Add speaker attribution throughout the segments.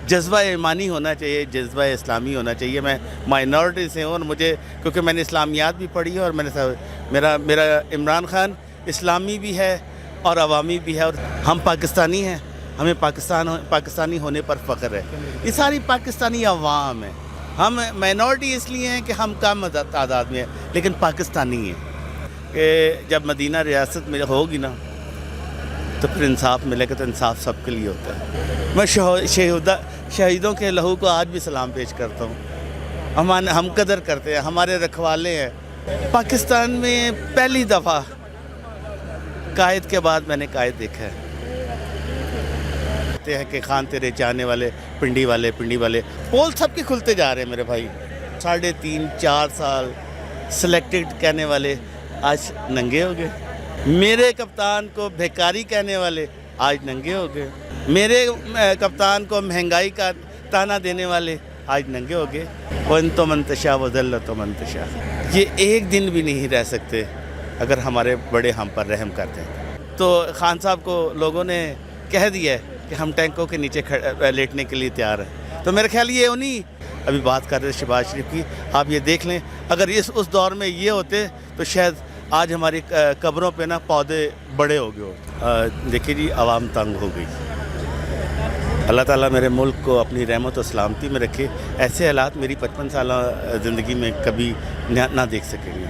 Speaker 1: جذبہ ایمانی ہونا چاہیے، جذبہ اسلامی ہونا چاہیے۔ میں مائنورٹی سے ہوں اور مجھے کیونکہ میں نے اسلامیات بھی پڑھی ہے اور میں نے میرا عمران خان اسلامی بھی ہے اور عوامی بھی ہے، اور ہم پاکستانی ہیں، ہمیں پاکستانی ہونے پر فخر ہے۔ یہ ساری پاکستانی عوام ہیں، ہم مائنورٹی اس لیے ہیں کہ ہم کم تعداد میں ہیں لیکن پاکستانی ہیں۔ کہ جب مدینہ ریاست میں ہوگی نا تو پھر انصاف ملے گا، تو انصاف سب کے لیے ہوتا ہے۔ میں شہیدوں کے لہو کو آج بھی سلام پیش کرتا ہوں، ہم قدر کرتے ہیں، ہمارے رکھوالے ہیں۔ پاکستان میں پہلی دفعہ قائد کے بعد میں نے قائد دیکھا ہے کہ خان تیرے چاہنے والے پنڈی والے پول سب کے کھلتے جا رہے ہیں میرے بھائی۔ 3.5-4 سال سلیکٹڈ کہنے والے آج ننگے ہو گئے، میرے کپتان کو بھیکاری کہنے والے آج ننگے ہو گئے، میرے کپتان کو مہنگائی کا تانا دینے والے آج ننگے ہو گئے۔ وَأَنْتُ مَنْ تَشَاءُ وَذَلَّتُ مَنْ تَشَاءُ، یہ ایک دن بھی نہیں رہ سکتے اگر ہمارے بڑے ہم پر رحم کرتے ہیں۔ تو خان صاحب کو لوگوں نے کہہ دیا ہے کہ ہم ٹینکوں کے نیچے لیٹنے کے لیے تیار ہیں، تو میرے خیال یہ انہیں ابھی بات کر رہے شہباز شریف کی، آپ یہ دیکھ لیں اگر اس دور میں یہ ہوتے تو شاید آج ہماری قبروں پہ نا پودے بڑے ہو گئے ہوتے۔ دیکھیے جی، عوام تنگ ہو گئی۔ اللہ تعالیٰ میرے ملک کو اپنی رحمت و سلامتی میں رکھے، ایسے حالات میری 55 سالہ زندگی میں کبھی نہ دیکھ سکیں گے۔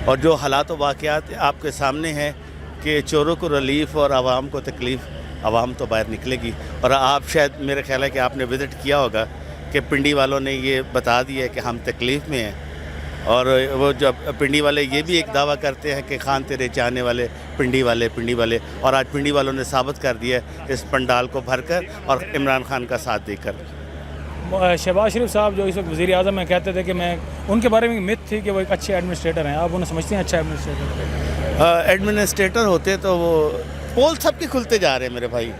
Speaker 1: اور جو حالات و واقعات آپ کے سامنے ہیں کہ چوروں کو ریلیف اور عوام کو تکلیف، عوام تو باہر نکلے گی۔ اور آپ شاید میرے خیال ہے کہ آپ نے وزٹ کیا ہوگا کہ پنڈی والوں نے یہ بتا دیا ہے کہ ہم تکلیف میں ہیں، اور وہ جب پنڈی والے یہ بھی ایک دعویٰ کرتے ہیں کہ خان تیرے چاہنے والے پنڈی والے، اور آج پنڈی والوں نے ثابت کر دیا ہے اس پنڈال کو بھر کر اور عمران خان کا ساتھ دے کر۔
Speaker 2: شہباز شریف صاحب جو اس وقت وزیر اعظم میں کہتے تھے کہ میں ان کے بارے میں مت تھی کہ وہ ایک اچھے ایڈمنسٹریٹر ہیں، آپ انہیں سمجھتے ہیں اچھا ایڈمنسٹریٹر؟
Speaker 1: ایڈمنسٹریٹر ہوتے تو وہ پول سب کے کھلتے جا رہے ہیں میرے بھائی۔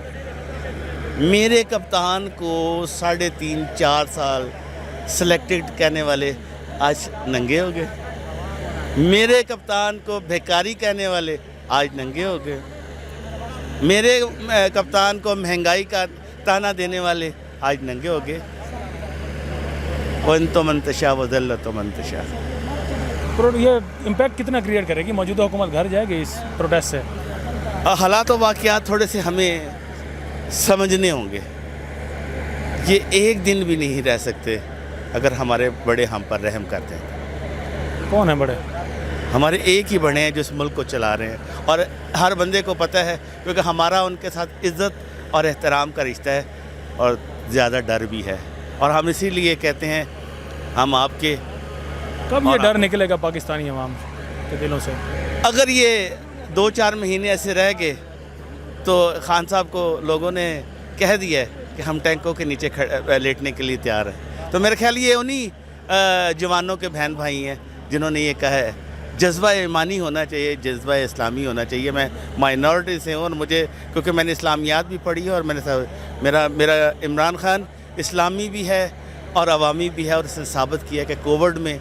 Speaker 1: میرے کپتان کو 3.5-4 سال سلیکٹڈ کہنے والے آج ننگے ہو گئے، میرے کپتان کو بھیکاری کہنے والے آج ننگے ہو گئے، میرے کپتان کو مہنگائی کا تانا دینے والے آج ننگے ہو گئے۔ وَأَنْتُ مَنْ تَشَاءُ وَذَلَّتُ مَنْ تَشَاءُ۔
Speaker 2: یہ امپیکٹ کتنا کریٹ کرے گی؟ موجودہ حکومت گھر جائے گی اس پروٹیسٹ سے؟
Speaker 1: حالات و واقعات تھوڑے سے ہمیں سمجھنے ہوں گے، یہ ایک دن بھی نہیں رہ سکتے اگر ہمارے بڑے ہم پر رحم کرتے ہیں۔
Speaker 2: کون ہیں بڑے؟
Speaker 1: ہمارے ایک ہی بڑے ہیں جو اس ملک کو چلا رہے ہیں، اور ہر بندے کو پتہ ہے کیونکہ ہمارا ان کے ساتھ عزت اور احترام کا رشتہ ہے اور زیادہ ڈر بھی ہے، اور ہم اسی لیے کہتے ہیں ہم آپ کے۔
Speaker 2: کب یہ ڈر نکلے گا پاکستانی عوام کے دلوں سے؟
Speaker 1: اگر یہ 2-4 مہینے ایسے رہ گئے تو خان صاحب کو لوگوں نے کہہ دیا ہے کہ ہم ٹینکوں کے نیچے لیٹنے کے لیے تیار ہیں، تو میرے خیال یہ انہیں جوانوں کے بہن بھائی ہیں جنہوں نے یہ کہا ہے۔ جذبہ ایمانی ہونا چاہیے، جذبہ اسلامی ہونا چاہیے۔ میں مائنورٹی سے ہوں اور مجھے کیونکہ میں نے اسلامیات بھی پڑھی ہے اور میں نے میرا عمران خان اسلامی بھی ہے اور عوامی بھی ہے، اور اس نے ثابت کیا کہ کووڈ میں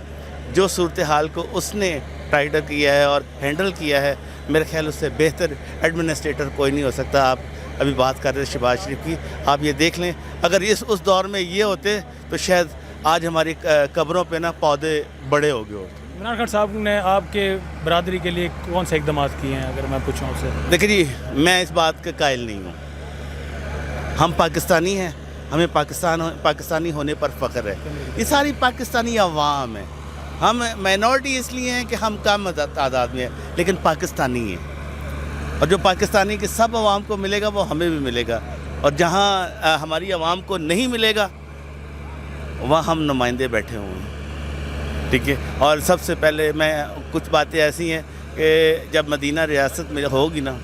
Speaker 1: جو صورتحال کو اس نے ٹائٹ کیا ہے اور ہینڈل کیا ہے، میرے خیال اس سے بہتر ایڈمنسٹریٹر کوئی نہیں ہو سکتا۔ آپ ابھی بات کر رہے شہباز شریف کی، آپ یہ دیکھ لیں اگر اس دور میں یہ ہوتے تو شاید آج ہماری قبروں پہ نا پودے بڑے ہو گئے ہوتے۔
Speaker 2: عمران خان صاحب نے آپ کے برادری کے لیے کون سے اقدامات کیے ہیں اگر میں پوچھوں آپ سے؟
Speaker 1: دیکھیں جی، میں اس بات کا قائل نہیں ہوں، ہم پاکستانی ہیں، ہمیں پاکستانی ہونے پر فخر ہے۔ یہ ساری پاکستانی عوام ہیں، ہم مائنورٹی اس لیے ہیں کہ ہم کم تعداد میں ہیں لیکن پاکستانی ہیں، اور جو پاکستانی کے سب عوام کو ملے گا وہ ہمیں بھی ملے گا، اور جہاں ہماری عوام کو نہیں ملے گا وہاں ہم نمائندے بیٹھے ہوئے ہیں، ٹھیک ہے۔ اور سب سے پہلے میں کچھ باتیں ایسی ہیں کہ جب مدینہ ریاست میں ہوگی نا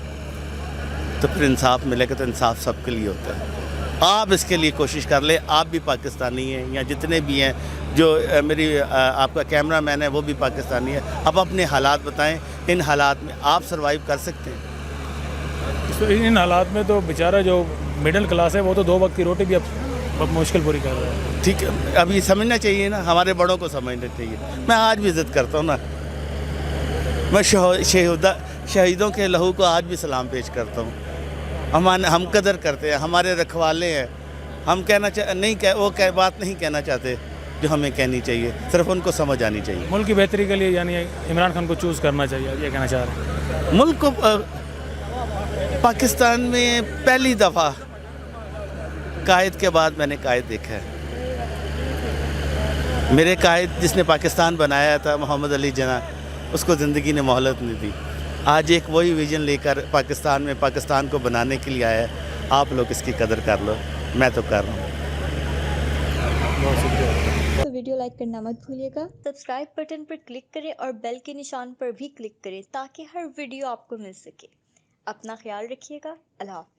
Speaker 1: تو پھر انصاف ملے گا، تو انصاف سب کے لیے ہوتا ہے۔ آپ اس کے لیے کوشش کر لیں، آپ بھی پاکستانی ہیں یا جتنے بھی ہیں، جو میری آپ کا کیمرہ مین ہے وہ بھی پاکستانی ہے۔ اب اپنے حالات بتائیں، ان حالات میں آپ سروائیو کر سکتے ہیں؟
Speaker 2: ان حالات میں تو بیچارہ جو مڈل کلاس ہے وہ تو 2 وقت کی روٹی بھی اب مشکل پوری کر رہا ہے۔
Speaker 1: ٹھیک ہے، اب یہ سمجھنا چاہیے نا، ہمارے بڑوں کو سمجھنا چاہیے۔ میں آج بھی عزت کرتا ہوں نا، میں شہیدوں کے لہو کو آج بھی سلام پیش کرتا ہوں، ہم قدر کرتے ہیں، ہمارے رکھوالے ہیں، ہم بات نہیں کہنا چاہتے جو ہمیں کہنی چاہیے, صرف ان کو سمجھ آنی چاہیے.
Speaker 2: ملک کی بہتری کے لیے یعنی عمران خان کو چوز کرنا چاہیے, یہ کہنا چاہ رہے ہیں.
Speaker 1: ملک کو پاکستان میں پہلی دفعہ قائد کے بعد میں نے قائد دیکھا ہے. میرے قائد جس نے پاکستان بنایا تھا محمد علی جناح, اس کو زندگی نے مہلت نہیں دی. آج ایک وہی ویژن لے کر پاکستان کو بنانے کے لیے آیا ہے. آپ لوگ اس کی قدر کر لو, میں تو کر رہا ہوں.
Speaker 3: تو ویڈیو لائک کرنا مت بھولیے گا, سبسکرائب بٹن پر کلک کریں اور بیل کے نشان پر بھی کلک کریں تاکہ ہر ویڈیو آپ کو مل سکے. اپنا خیال رکھیے گا. اللہ حافظ.